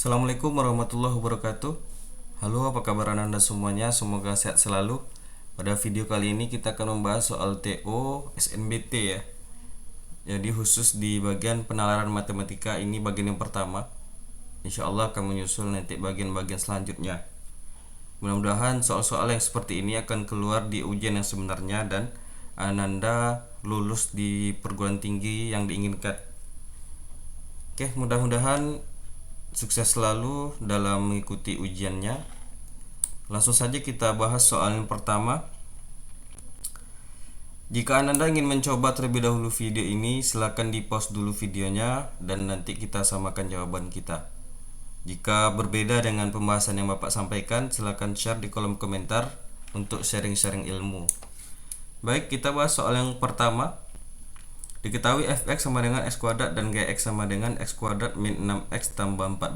Assalamualaikum warahmatullahi wabarakatuh. Halo, apa kabar Anda semuanya? Semoga sehat selalu. Pada video kali ini kita akan membahas soal TO SNBT ya. Jadi khusus di bagian penalaran matematika ini bagian yang pertama. Insya Allah akan menyusul nanti bagian-bagian selanjutnya. Mudah-mudahan soal-soal yang seperti ini akan keluar di ujian yang sebenarnya dan Ananda lulus di perguruan tinggi yang diinginkan. Oke, mudah-mudahan sukses selalu dalam mengikuti ujiannya. Langsung saja kita bahas soal yang pertama. Jika Anda ingin mencoba terlebih dahulu video ini, silakan di pause dulu videonya dan nanti kita samakan jawaban kita. Jika berbeda dengan pembahasan yang Bapak sampaikan, silakan share di kolom komentar untuk sharing-sharing ilmu. Baik, kita bahas soal yang pertama. Diketahui fx sama dengan x kuadrat dan gx sama dengan x kuadrat min 6x tambah 14.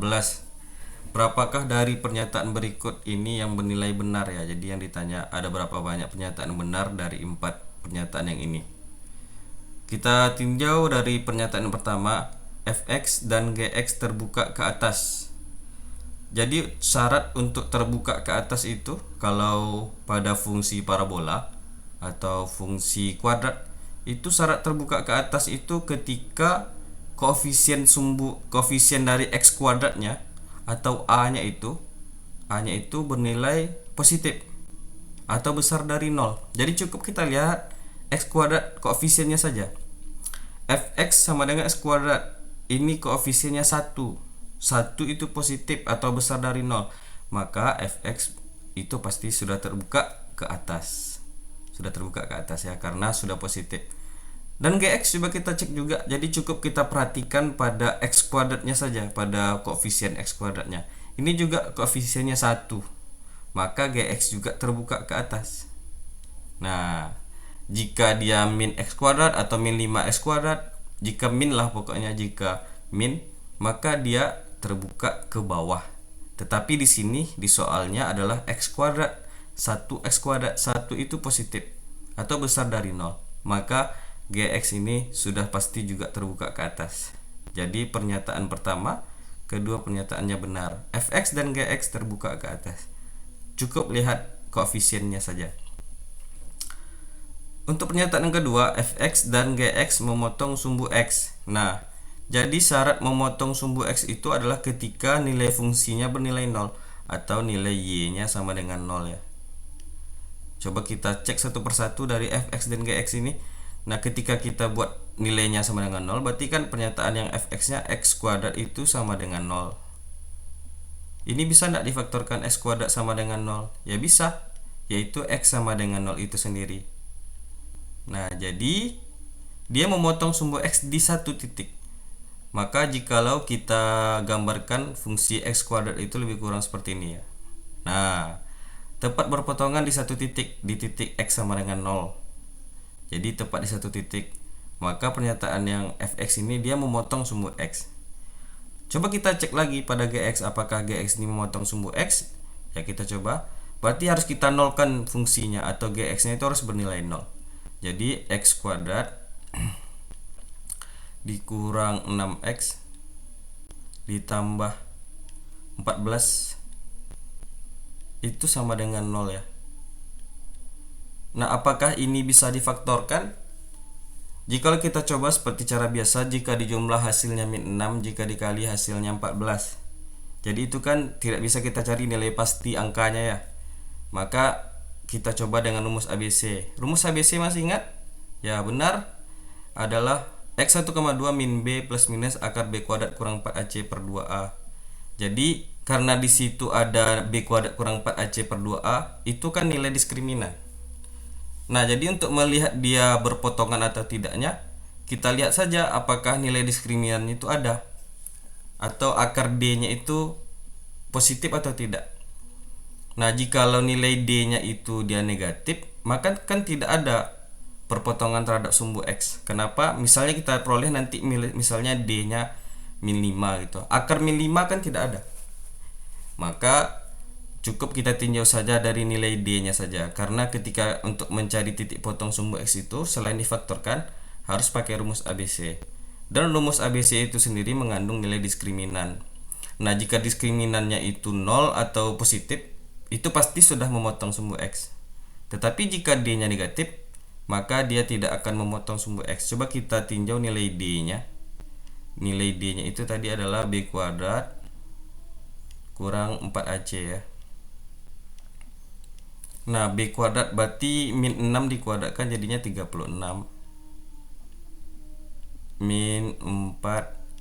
Berapakah dari pernyataan berikut ini yang bernilai benar ya? Jadi yang ditanya ada berapa banyak pernyataan benar dari 4 pernyataan yang ini. Kita tinjau dari pernyataan yang pertama, fx dan gx terbuka ke atas. Jadi syarat untuk terbuka ke atas itu kalau pada fungsi parabola atau fungsi kuadrat itu syarat terbuka ke atas itu ketika koefisien dari x kuadratnya atau a-nya itu bernilai positif atau besar dari 0. Jadi cukup kita lihat x kuadrat koefisiennya saja. Fx sama dengan x kuadrat. Ini koefisiennya 1. 1 itu positif atau besar dari 0. Maka fx itu pasti sudah terbuka ke atas. Sudah terbuka ke atas ya karena sudah positif. Dan gx coba kita cek juga. Jadi cukup kita perhatikan pada x kuadratnya saja, pada koefisien x kuadratnya. Ini juga koefisiennya 1. Maka gx juga terbuka ke atas. Nah, jika dia min x kuadrat atau min 5x kuadrat, jika min lah pokoknya, jika min, maka dia terbuka ke bawah. Tetapi di sini di soalnya adalah x kuadrat. 1x kuadrat, 1 itu positif atau besar dari 0. Maka gx ini sudah pasti juga terbuka ke atas. Jadi pernyataan pertama, kedua pernyataannya benar. Fx dan gx terbuka ke atas. Cukup lihat koefisiennya saja. Untuk pernyataan yang kedua, fx dan gx memotong sumbu x. Nah, jadi syarat memotong sumbu x itu adalah ketika nilai fungsinya bernilai 0 atau nilai y-nya sama dengan 0 ya. Coba kita cek satu persatu dari fx dan gx ini. Nah, ketika kita buat nilainya sama dengan 0, berarti kan pernyataan yang fx-nya x kuadrat itu sama dengan 0. Ini bisa tidak difaktorkan x kuadrat sama dengan 0? Ya bisa, yaitu x sama dengan 0 itu sendiri. Nah, jadi dia memotong sumbu x di satu titik. Maka jikalau kita gambarkan fungsi x kuadrat itu lebih kurang seperti ini ya. Nah, tepat berpotongan di satu titik, di titik x sama dengan 0. Jadi tepat di satu titik. Maka pernyataan yang fx ini dia memotong sumbu x. Coba kita cek lagi pada gx, apakah gx ini memotong sumbu x? Ya kita coba. Berarti harus kita nolkan fungsinya atau gx-nya itu harus bernilai 0. Jadi x kuadrat dikurang 6x ditambah 14 itu sama dengan 0 ya. Nah, apakah ini bisa difaktorkan? Jika kita coba seperti cara biasa, jika dijumlah hasilnya min 6, jika dikali hasilnya 14. Jadi itu kan tidak bisa kita cari nilai pasti angkanya ya. Maka kita coba dengan rumus ABC. Rumus ABC masih ingat? Ya, benar. Adalah x 1,2 min b plus minus akar b kuadrat kurang 4ac per 2a. Jadi karena di situ ada b kuadrat kurang 4ac per 2a, itu kan nilai diskriminan. Nah, jadi untuk melihat dia berpotongan atau tidaknya, kita lihat saja apakah nilai diskriminan itu ada atau akar d-nya itu positif atau tidak. Nah, jikalau nilai d-nya itu dia negatif, maka kan tidak ada perpotongan terhadap sumbu x. Kenapa? Misalnya kita peroleh nanti misalnya d-nya min 5 gitu. Akar min 5 kan tidak ada. Maka cukup kita tinjau saja dari nilai d-nya saja. Karena ketika untuk mencari titik potong sumbu x itu selain difaktorkan harus pakai rumus ABC. Dan rumus ABC itu sendiri mengandung nilai diskriminan. Nah, jika diskriminannya itu 0 atau positif, itu pasti sudah memotong sumbu X. Tetapi jika D-nya negatif, maka dia tidak akan memotong sumbu X. Coba kita tinjau nilai D-nya. Nilai D-nya itu tadi adalah B kuadrat kurang 4AC ya. Nah, B kuadrat berarti min 6 dikuadratkan jadinya 36. Min 4,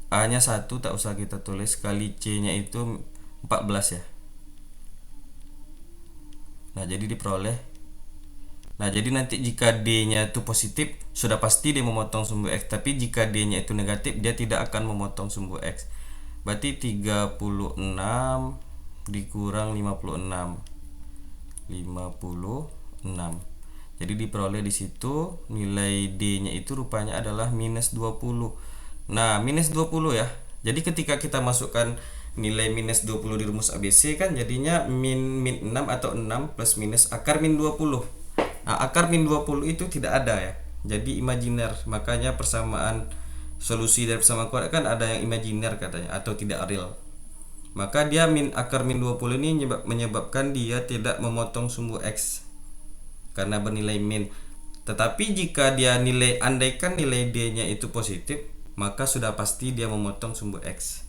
A nya 1 tak usah kita tulis, kali C nya itu 14 ya. Nah, jadi diperoleh. Nah, jadi nanti jika D nya itu positif, sudah pasti dia memotong sumbu X. Tapi jika D nya itu negatif, dia tidak akan memotong sumbu X. Berarti 36 dikurang 56. Jadi diperoleh di situ nilai D-nya itu rupanya adalah minus 20. Nah, minus 20 ya. Jadi ketika kita masukkan nilai minus 20 di rumus ABC kan jadinya min 6 atau 6 plus minus akar min 20. Nah, akar min 20 itu tidak ada ya. Jadi imajiner. Makanya persamaan solusi dari persamaan kuadrat kan ada yang imajiner katanya atau tidak real. Maka dia akar min 20 ini menyebabkan dia tidak memotong sumbu X karena bernilai min. Tetapi jika dia andaikan nilai D-nya itu positif, maka sudah pasti dia memotong sumbu X.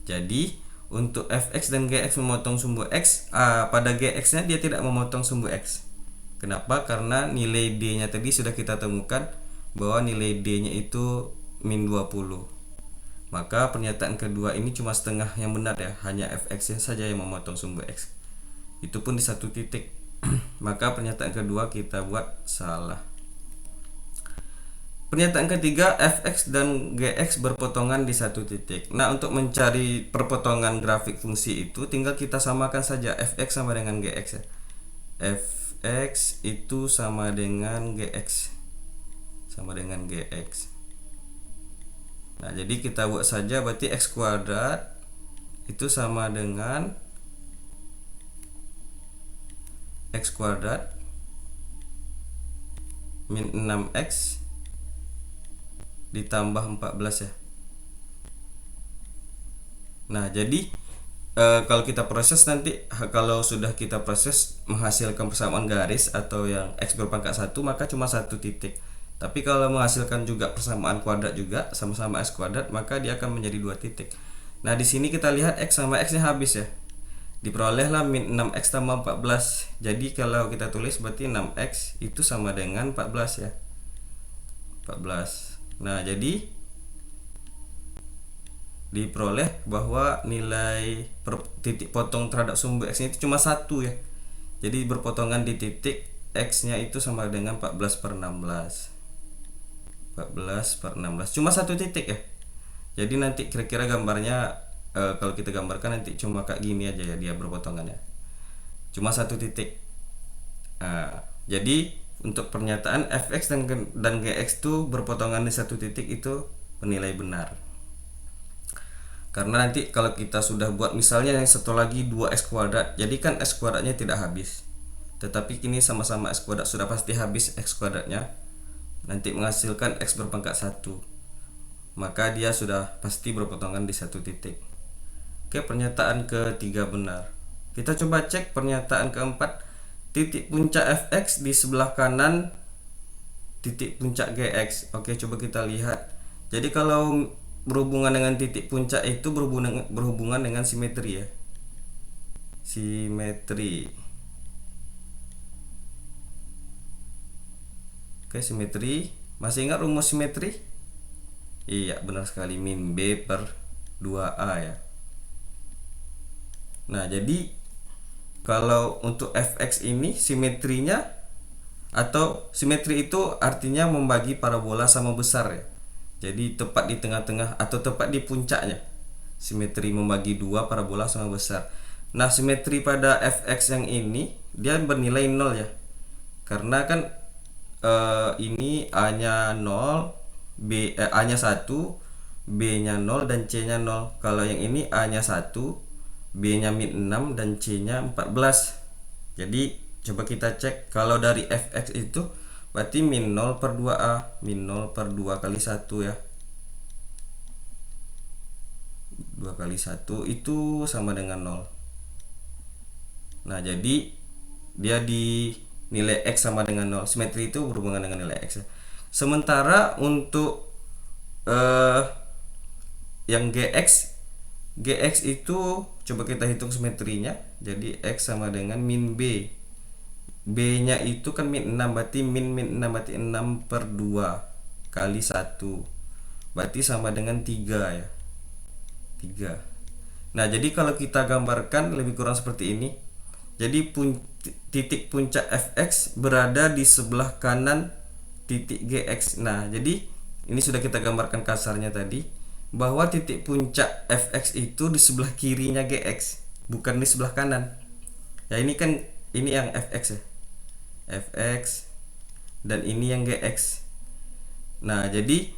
Jadi untuk Fx dan Gx memotong sumbu X, pada Gx-nya dia tidak memotong sumbu X. Kenapa? Karena nilai D-nya tadi sudah kita temukan bahwa nilai D-nya itu min 20. Maka pernyataan kedua ini cuma setengah yang benar ya, hanya Fx saja yang memotong sumbu X. Itu pun di satu titik. Maka pernyataan kedua kita buat salah. Pernyataan ketiga, Fx dan Gx berpotongan di satu titik. Nah, untuk mencari perpotongan grafik fungsi itu tinggal kita samakan saja Fx sama dengan Gx ya. Fx itu sama dengan Gx. Sama dengan Gx. Nah, jadi kita buat saja berarti X kuadrat itu sama dengan X kuadrat min 6X ditambah 14 ya. Nah, jadi kalau kita proses nanti, kalau sudah kita proses menghasilkan persamaan garis atau yang X berpangkat 1, maka cuma satu titik. Tapi kalau menghasilkan juga persamaan kuadrat juga sama-sama X kuadrat, maka dia akan menjadi 2 titik. Nah, di sini kita lihat X sama X nya habis ya. Diperolehlah min 6X tambah 14. Jadi kalau kita tulis berarti 6X itu sama dengan 14 ya. 14. Nah, jadi diperoleh bahwa nilai titik potong terhadap sumbu X nya itu cuma 1 ya. Jadi berpotongan di titik X nya itu sama dengan 14/16. 14/16 cuma satu titik ya. Jadi nanti kira-kira gambarnya kalau kita gambarkan nanti cuma kayak gini aja ya, dia berpotongannya cuma satu titik. Jadi untuk pernyataan Fx dan Gx itu berpotongan di satu titik itu bernilai benar. Karena nanti kalau kita sudah buat misalnya yang satu lagi 2x kuadrat, jadi kan x kuadratnya tidak habis. Tetapi kini sama-sama x kuadrat sudah pasti habis x kuadratnya. Nanti menghasilkan X berpangkat 1, maka dia sudah pasti berpotongan di satu titik. Oke, pernyataan ketiga benar. Kita coba cek pernyataan keempat. Titik puncak Fx di sebelah kanan titik puncak Gx. Oke, coba kita lihat. Jadi kalau berhubungan dengan titik puncak itu berhubungan dengan simetri ya. Simetri. Oke, simetri. Masih ingat rumus simetri? Iya, benar sekali, min B/2A ya. Nah, jadi kalau untuk Fx ini simetrinya, atau simetri itu artinya membagi parabola sama besar ya. Jadi tepat di tengah-tengah atau tepat di puncaknya. Simetri membagi dua parabola sama besar. Nah, simetri pada Fx yang ini dia bernilai 0 ya. Karena kan ini A-nya 0, A-nya 1, B-nya 0 dan C-nya 0. Kalau yang ini A-nya 1, B-nya min 6 dan C-nya 14. Jadi coba kita cek kalau dari Fx itu berarti min 0/2A, min 0/2 kali 1 ya. 2 kali 1 itu sama dengan 0. Nah, jadi dia di nilai X sama dengan 0. Simetri itu berhubungan dengan nilai X ya. Sementara untuk yang GX itu coba kita hitung simetrinya. Jadi X sama dengan min B. B nya itu kan min 6, berarti min 6 berarti 6 per 2 kali 1, berarti sama dengan 3 ya, 3. Nah, jadi kalau kita gambarkan lebih kurang seperti ini. Jadi titik puncak fx berada di sebelah kanan titik gx. Nah, jadi ini sudah kita gambarkan kasarnya tadi, bahwa titik puncak fx itu di sebelah kirinya gx, bukan di sebelah kanan. Ya, ini kan ini yang fx ya, fx, dan ini yang gx. Nah, jadi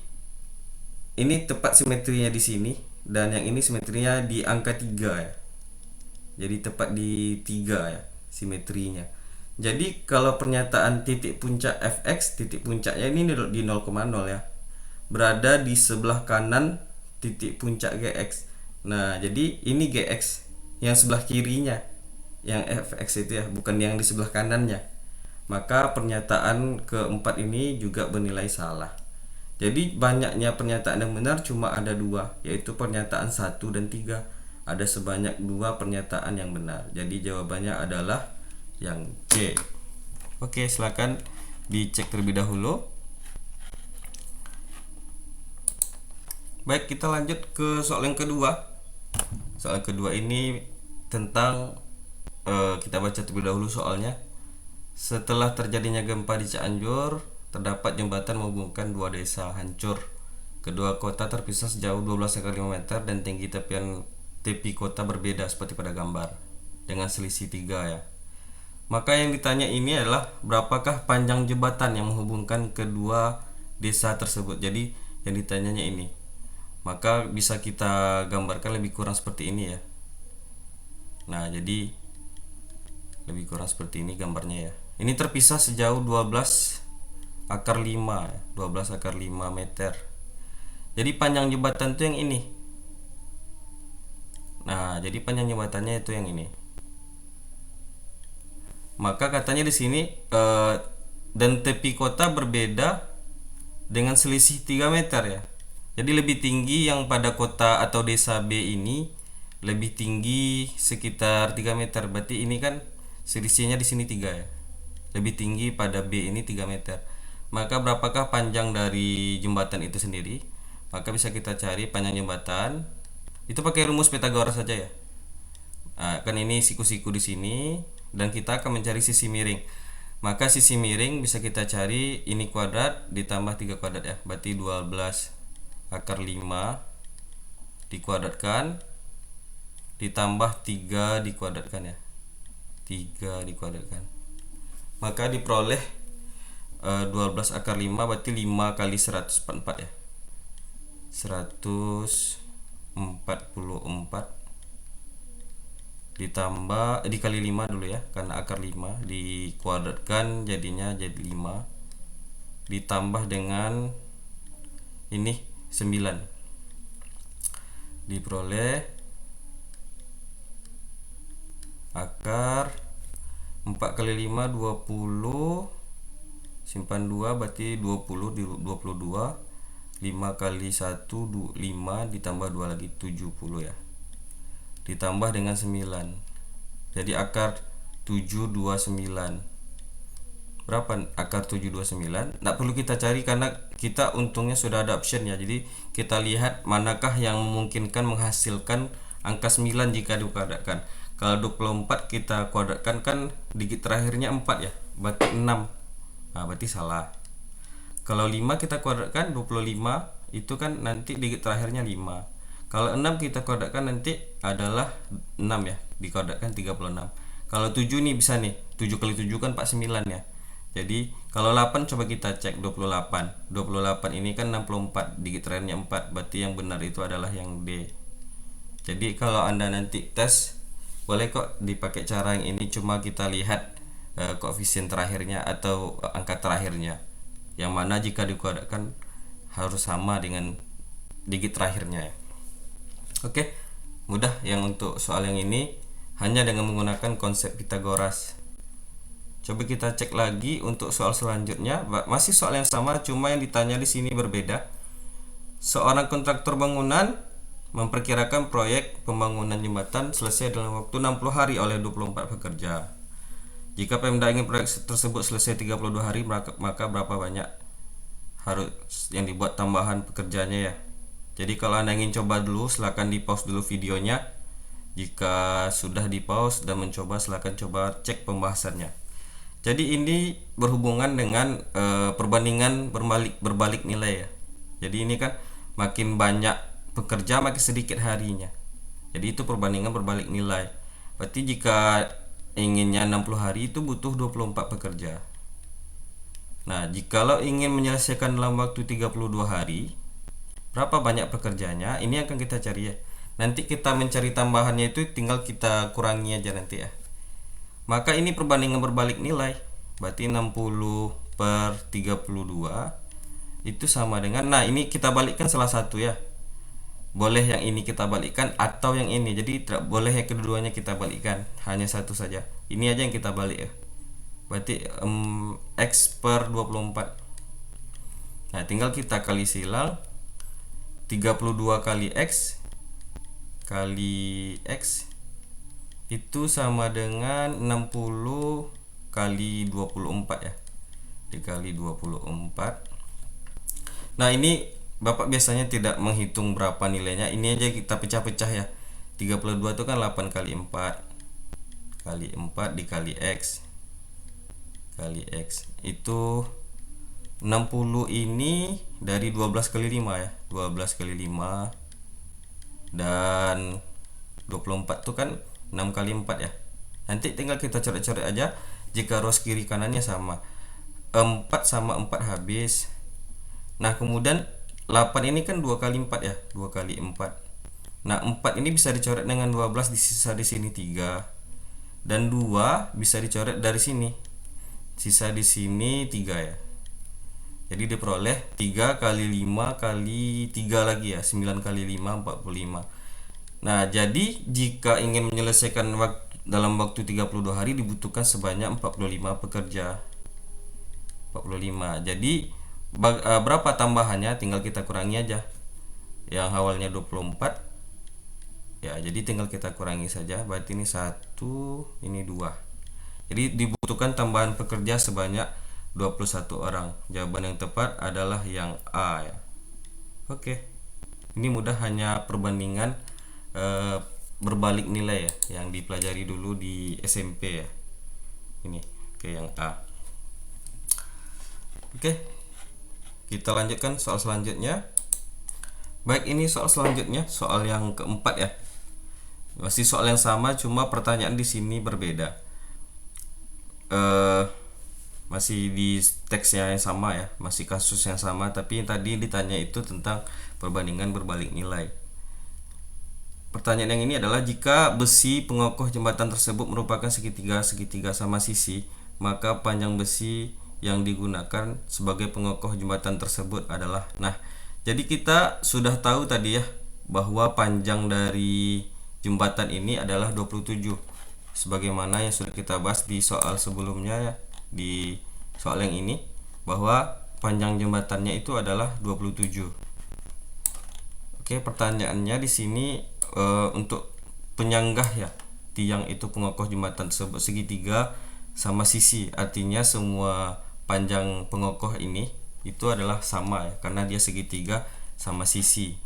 ini tepat simetrinya di sini, dan yang ini simetrinya di angka 3 ya. Jadi tepat di 3 ya simetrinya. Jadi kalau pernyataan titik puncak fx, titik puncaknya ini di 0,0 ya, berada di sebelah kanan titik puncak gx. Nah, jadi ini gx yang sebelah kirinya, yang fx itu ya, bukan yang di sebelah kanannya. Maka pernyataan keempat ini juga bernilai salah. Jadi banyaknya pernyataan yang benar cuma ada 2, yaitu pernyataan 1 dan 3. Ada sebanyak 2 pernyataan yang benar. Jadi jawabannya adalah yang C. Oke, silakan dicek terlebih dahulu. Baik, kita lanjut ke soal yang kedua. Soal kedua ini tentang kita baca terlebih dahulu soalnya. Setelah terjadinya gempa di Cianjur, terdapat jembatan menghubungkan 2 desa hancur. Kedua kota terpisah sejauh 12,5 meter dan tinggi tepi kota berbeda seperti pada gambar, dengan selisih 3 ya. Maka yang ditanya ini adalah berapakah panjang jembatan yang menghubungkan kedua desa tersebut. Jadi yang ditanyanya ini. Maka bisa kita gambarkan lebih kurang seperti ini ya. Nah, jadi lebih kurang seperti ini gambarnya ya. Ini terpisah sejauh 12 akar 5 ya, 12 akar 5 meter. Jadi panjang jembatan itu yang ini. Nah, jadi panjang jembatannya itu yang ini. Maka katanya di sini dan tepi kota berbeda dengan selisih 3 meter ya. Jadi lebih tinggi yang pada kota atau desa B ini lebih tinggi sekitar 3 meter. Berarti ini kan selisihnya di sini 3 ya. Lebih tinggi pada B ini 3 meter. Maka berapakah panjang dari jembatan itu sendiri? Maka bisa kita cari panjang jembatan. Itu pakai rumus Pythagoras saja ya. Nah, kan ini siku-siku di sini dan kita akan mencari sisi miring. Maka sisi miring bisa kita cari ini kuadrat ditambah 3 kuadrat ya. Berarti 12 akar 5 dikuadratkan ditambah 3 dikuadratkan ya. 3 dikuadratkan. Maka diperoleh 12 akar 5 berarti 5 kali 144 ya. 144 ditambah dikali 5 dulu ya, karena akar 5 dikuadratkan jadinya jadi 5 ditambah dengan ini 9 diperoleh akar 4 kali 5 20 simpan 2 berarti 20 di 22, 5 kali 1 5 ditambah 2 lagi 70 ya, ditambah dengan 9 jadi akar 729. Berapa akar 729? Nggak perlu kita cari karena kita untungnya sudah ada option ya. Jadi kita lihat manakah yang memungkinkan menghasilkan angka 9 jika dikuadratkan. Kalau 24 kita kuadratkan kan digit terakhirnya 4 ya, berarti 6. Nah, berarti salah. Kalau 5 kita kuadratkan 25 itu kan nanti digit terakhirnya 5. Kalau 6 kita kuadratkan nanti adalah 6 ya, dikuadratkan 36. Kalau 7 nih bisa nih, 7 kali 7 kan 49 ya. Jadi kalau 8 coba kita cek 28. 28 ini kan 64, digit terakhirnya 4, berarti yang benar itu adalah yang D. Jadi kalau Anda nanti tes boleh kok dipakai cara yang ini, cuma kita lihat koefisien terakhirnya atau angka terakhirnya. Yang mana jika dikuadratkan harus sama dengan digit terakhirnya ya. Oke, Mudah yang untuk soal yang ini hanya dengan menggunakan konsep Pitagoras. Coba kita cek lagi untuk soal selanjutnya, masih soal yang sama, cuma yang ditanya di sini berbeda. Seorang kontraktor bangunan memperkirakan proyek pembangunan jembatan selesai dalam waktu 60 hari oleh 24 pekerja. Jika Pemda ingin proyek tersebut selesai 32 hari, maka berapa banyak harus yang dibuat tambahan pekerjanya ya. Jadi kalau Anda ingin coba dulu, silahkan di pause dulu videonya. Jika sudah di pause dan mencoba, silahkan coba cek pembahasannya. Jadi ini berhubungan dengan perbandingan berbalik nilai ya. Jadi ini kan makin banyak pekerja makin sedikit harinya. Jadi itu perbandingan berbalik nilai. Berarti jika inginnya 60 hari itu butuh 24 pekerja. Nah, jikalau ingin menyelesaikan dalam waktu 32 hari, berapa banyak pekerjanya? Ini akan kita cari ya. Nanti kita mencari tambahannya itu tinggal kita kurangi aja nanti ya. Maka ini perbandingan berbalik nilai. Berarti 60 per 32 itu sama dengan, nah ini kita balikkan salah satu ya. Boleh yang ini kita balikkan atau yang ini. Jadi tidak boleh yang keduanya kita balikkan, hanya satu saja. Ini aja yang kita balik ya. Berarti X per 24. Nah tinggal kita kali silang. 32 kali X kali X itu sama dengan 60 kali 24 ya. Dikali 24. Nah ini Bapak biasanya tidak menghitung berapa nilainya. Ini aja kita pecah-pecah ya. 32 itu kan 8 kali 4 kali 4 dikali X kali X itu 60 ini dari 12 kali 5 ya. 12 kali 5 dan 24 itu kan 6 kali 4 ya. Nanti tinggal kita coret-coret aja jika ruas kiri kanannya sama. 4 sama 4 habis. Nah kemudian 8 ini kan 2 kali 4 ya. 2 kali 4. Nah 4 ini bisa dicoret dengan 12, sisa di sini 3. Dan 2 bisa dicoret dari sini. Sisa di sini 3 ya. Jadi diperoleh 3 kali 5 kali 3 lagi ya. 9 kali 5 45. Nah jadi jika ingin menyelesaikan dalam waktu 32 hari dibutuhkan sebanyak 45 pekerja. 45. Jadi berapa tambahannya tinggal kita kurangi aja. Yang awalnya 24 ya, jadi tinggal kita kurangi saja. Berarti ini 1, ini 2. Jadi dibutuhkan tambahan pekerja sebanyak 21 orang. Jawaban yang tepat adalah yang A ya. Oke. Ini mudah, hanya perbandingan berbalik nilai ya yang dipelajari dulu di SMP ya. Ini oke, yang A. Oke. Kita lanjutkan soal selanjutnya. Baik, ini soal selanjutnya, soal yang keempat ya. Masih soal yang sama, cuma pertanyaan di sini berbeda. Masih di teksnya yang sama ya, masih kasus yang sama, tapi yang tadi ditanya itu tentang perbandingan berbalik nilai. Pertanyaan yang ini adalah jika besi pengokoh jembatan tersebut merupakan segitiga sama sisi, maka panjang besi yang digunakan sebagai pengokoh jembatan tersebut adalah. Nah, jadi kita sudah tahu tadi ya bahwa panjang dari jembatan ini adalah 27. Sebagaimana yang sudah kita bahas di soal sebelumnya ya, di soal yang ini, bahwa panjang jembatannya itu adalah 27. Oke, pertanyaannya di sini untuk penyanggah ya, tiang itu pengokoh jembatan tersebut segitiga sama sisi, artinya semua panjang pengokoh ini itu adalah sama ya, karena dia segitiga sama sisi.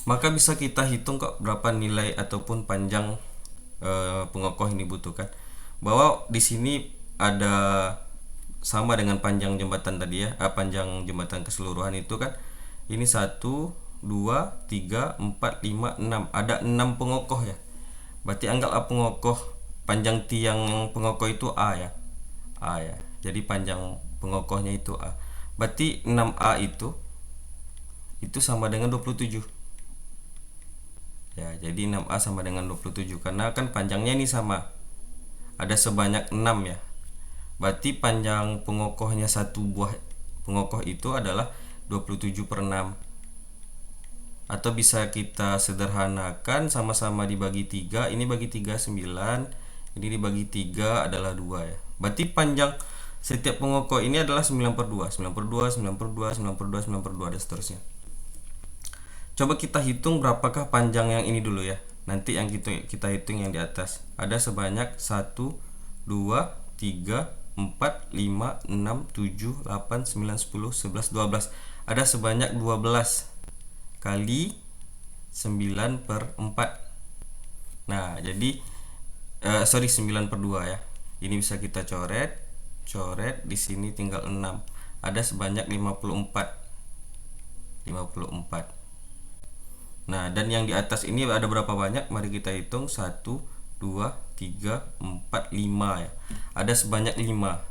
Maka bisa kita hitung kok berapa nilai ataupun panjang pengokoh ini dibutuhkan. Bahwa di sini ada sama dengan panjang jembatan tadi ya, panjang jembatan keseluruhan itu kan ini 1, 2, 3, 4, 5, 6. Ada 6 pengokoh ya. Berarti anggaplah pengokoh, panjang tiang pengokoh itu A ya. A ya. Jadi panjang pengokohnya itu A. Berarti 6A itu sama dengan 27. Ya, jadi 6A sama dengan 27 karena kan panjangnya ini sama. Ada sebanyak 6 ya. Berarti panjang pengokohnya satu buah pengokoh itu adalah 27 per 6. atau bisa kita sederhanakan sama-sama dibagi 3. Ini bagi 3 9, ini dibagi 3 adalah 2 ya. Berarti panjang setiap pengokoh ini adalah 9/2, 9/2, 9/2, 9/2, 9/2 dan seterusnya. Coba kita hitung berapakah panjang yang ini dulu ya. Nanti yang kita hitung yang di atas. Ada sebanyak 1 2 3 4 5 6 7 8 9 10 11 12. Ada sebanyak 12 kali 9/4. Nah, jadi 9/2 ya. Ini bisa kita coret di sini tinggal 6. Ada sebanyak 54. Nah, dan yang di atas ini ada berapa banyak? Mari kita hitung. 1 2 3 4 5 ya. Ada sebanyak 5.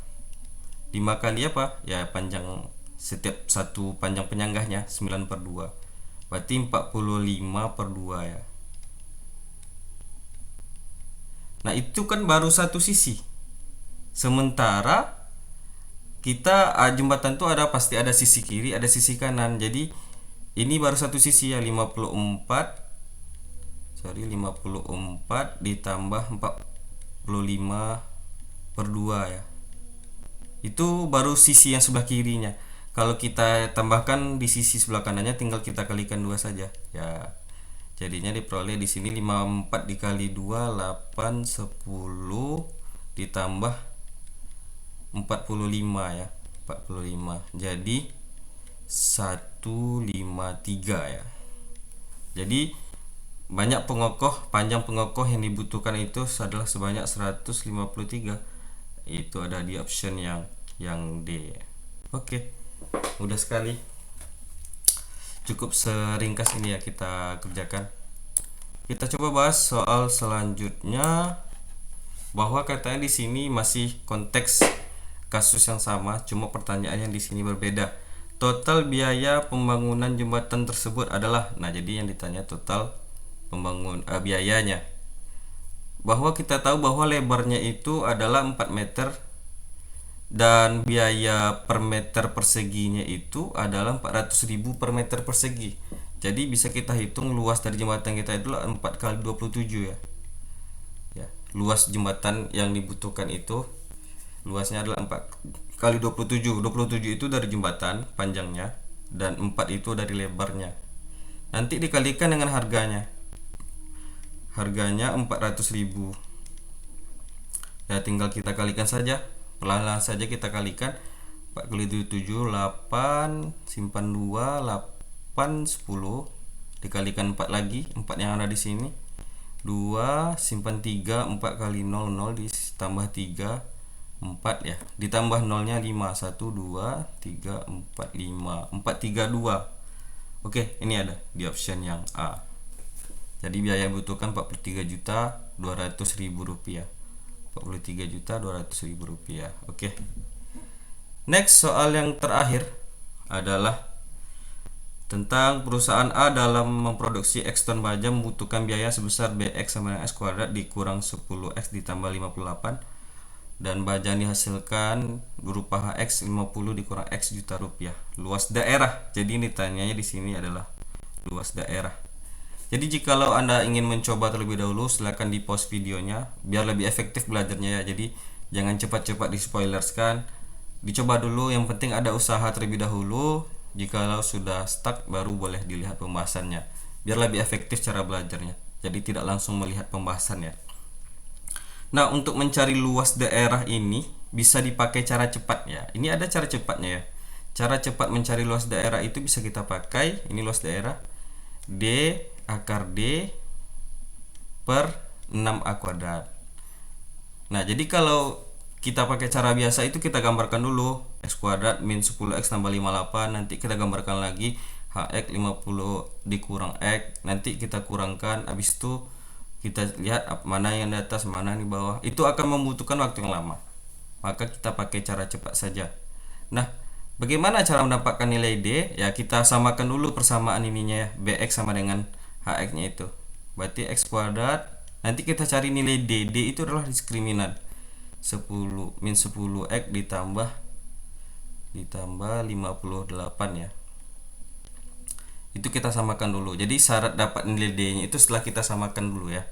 5 kali apa? Ya, panjang setiap satu panjang penyanggahnya 9/2. Berarti 45/2 ya. Nah, itu kan baru satu sisi. Sementara kita jembatan tuh pasti ada sisi kiri, ada sisi kanan. Jadi ini baru satu sisi ya, 54 ditambah 45/2 ya. Itu baru sisi yang sebelah kirinya. Kalau kita tambahkan di sisi sebelah kanannya tinggal kita kalikan 2 saja ya. Jadinya diperoleh di sini 54 dikali 2 8 10 ditambah 45 ya. 45. Jadi 153 ya. Jadi panjang pengokoh yang dibutuhkan itu adalah sebanyak 153. Itu ada di option yang D. Oke. Mudah sekali. Cukup seringkas ini ya kita kerjakan. Kita coba bahas soal selanjutnya, bahwa katanya di sini masih konteks kasus yang sama, cuma pertanyaannya di sini berbeda. Total biaya pembangunan jembatan tersebut adalah, nah jadi yang ditanya total biayanya. Bahwa kita tahu bahwa lebarnya itu adalah 4 meter dan biaya per meter perseginya itu adalah 400.000 per meter persegi. Jadi bisa kita hitung luas dari jembatan kita itu 4 kali 27 ya. Ya, luas jembatan yang dibutuhkan itu luasnya adalah 4 kali 27. 27 itu dari jembatan panjangnya dan 4 itu dari lebarnya. Nanti dikalikan dengan harganya. Harganya 400.000. Ya, tinggal kita kalikan saja. Pelan-pelan saja kita kalikan. 4 kali 7 8, simpan 2 8 10 dikalikan 4 lagi, 4 yang ada di sini. 2 simpan 3, 4 kali 0 0 ditambah 3 4 ya. Ditambah nolnya 5 1 2 3 4 5 432. Oke, ini ada di option yang A. Jadi biaya yang dibutuhkan 43.200.000 rupiah. 43.200.000 rupiah. Oke. Next, soal yang terakhir adalah tentang perusahaan A dalam memproduksi X ton baja membutuhkan biaya sebesar BX sama dengan X kuadrat dikurang 10X ditambah 58, dan baja yang dihasilkan berupa HX 50 dikurang X juta rupiah. Luas daerah. Jadi ini tanyanya di sini adalah luas daerah. Jadi jikalau Anda ingin mencoba terlebih dahulu, silakan di pause videonya biar lebih efektif belajarnya ya. Jadi jangan cepat-cepat di-spoilerskan. Dicoba dulu, yang penting ada usaha terlebih dahulu. Jikalau sudah stuck baru boleh dilihat pembahasannya. Biar lebih efektif cara belajarnya. Jadi tidak langsung melihat pembahasannya. Nah, untuk mencari luas daerah ini bisa dipakai cara cepat ya. Ini ada cara cepatnya ya. Cara cepat mencari luas daerah itu bisa kita pakai, ini luas daerah, D akar D per 6A kuadrat. Nah, jadi kalau kita pakai cara biasa itu kita gambarkan dulu X kuadrat min 10X tambah 58, nanti kita gambarkan lagi HX 50 dikurang X, nanti kita kurangkan, habis itu kita lihat mana yang di atas mana yang di bawah. Itu akan membutuhkan waktu yang lama, maka kita pakai cara cepat saja. Nah, bagaimana cara mendapatkan nilai D? Ya, kita samakan dulu persamaan ininya ya, BX sama dengan HX nya itu. Berarti X kuadrat, nanti kita cari nilai D. D itu adalah diskriminan 10 min 10X ditambah 58 ya. Itu kita samakan dulu. Jadi syarat dapat nilai D-nya itu setelah kita samakan dulu ya.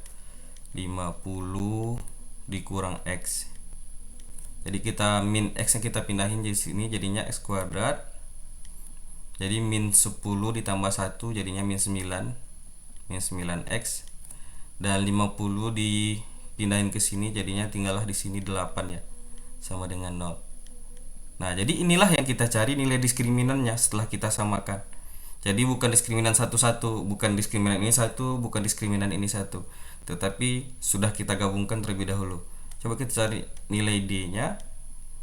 50 dikurang X. Jadi kita min X nya kita pindahin di sini jadinya X kuadrat. Jadi min 10 ditambah 1 jadinya min 9. Min 9X. Dan 50 dipindahin ke sini jadinya tinggallah di sini 8 ya. Sama dengan 0. Nah, jadi inilah yang kita cari nilai diskriminannya setelah kita samakan. Jadi bukan diskriminan satu-satu, bukan diskriminan ini satu, bukan diskriminan ini satu, tetapi sudah kita gabungkan terlebih dahulu. Coba kita cari nilai D-nya.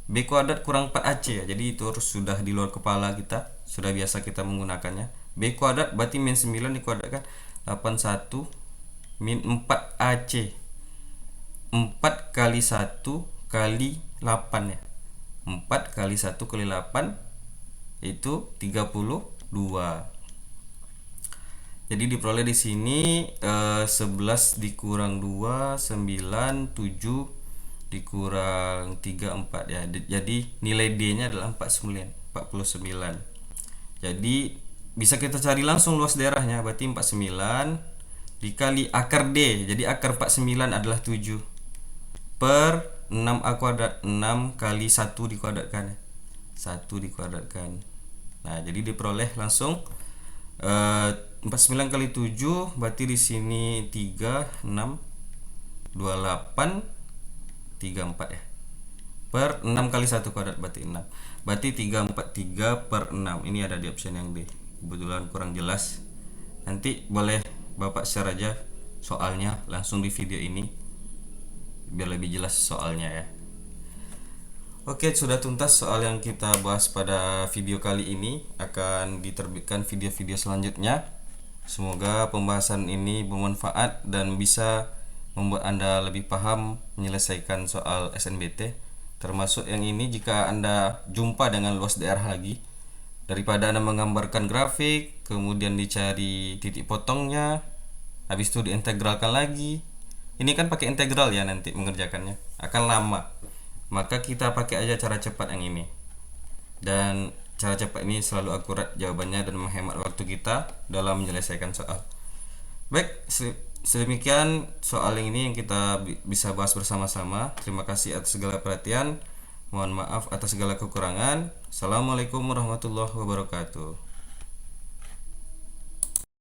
B kuadrat kurang 4AC ya. Jadi itu harus sudah di luar kepala kita, sudah biasa kita menggunakannya. B kuadrat berarti min 9 dikuadratkan 81 min 4AC. 4 kali 1 kali 8 ya. 4 kali 1 kali 8 itu 32. Jadi diperoleh di sini 11 dikurang 2 9, 7 dikurang 3 4 ya. Jadi nilai D-nya adalah 49. Jadi bisa kita cari langsung luas daerahnya, berarti 49 dikali akar D. Jadi akar 49 adalah 7 per 6A kuadrat. 6 kali 1 dikuadratkan. 1 dikuadratkan. Nah, jadi diperoleh langsung 49 kali 7 berarti di sini 3 6 28 34 ya. Per 6 kali 1 kuadrat berarti 6. Berarti 343 per 6. Ini ada di option yang D. Kebetulan kurang jelas. Nanti boleh Bapak share aja soalnya langsung di video ini biar lebih jelas soalnya ya. Oke, sudah tuntas soal yang kita bahas pada video kali ini. Akan diterbitkan video-video selanjutnya. Semoga pembahasan ini bermanfaat dan bisa membuat Anda lebih paham menyelesaikan soal SNBT. Termasuk yang ini jika Anda jumpa dengan luas daerah lagi, daripada Anda menggambarkan grafik, kemudian dicari titik potongnya, habis itu diintegralkan lagi. Ini kan pakai integral ya, nanti mengerjakannya akan lama. Maka kita pakai aja cara cepat yang ini. Dan cara cepat ini selalu akurat jawabannya dan menghemat waktu kita dalam menyelesaikan soal. Baik, sedemikian soal yang ini yang kita bisa bahas bersama-sama. Terima kasih atas segala perhatian. Mohon maaf atas segala kekurangan. Assalamualaikum warahmatullahi wabarakatuh.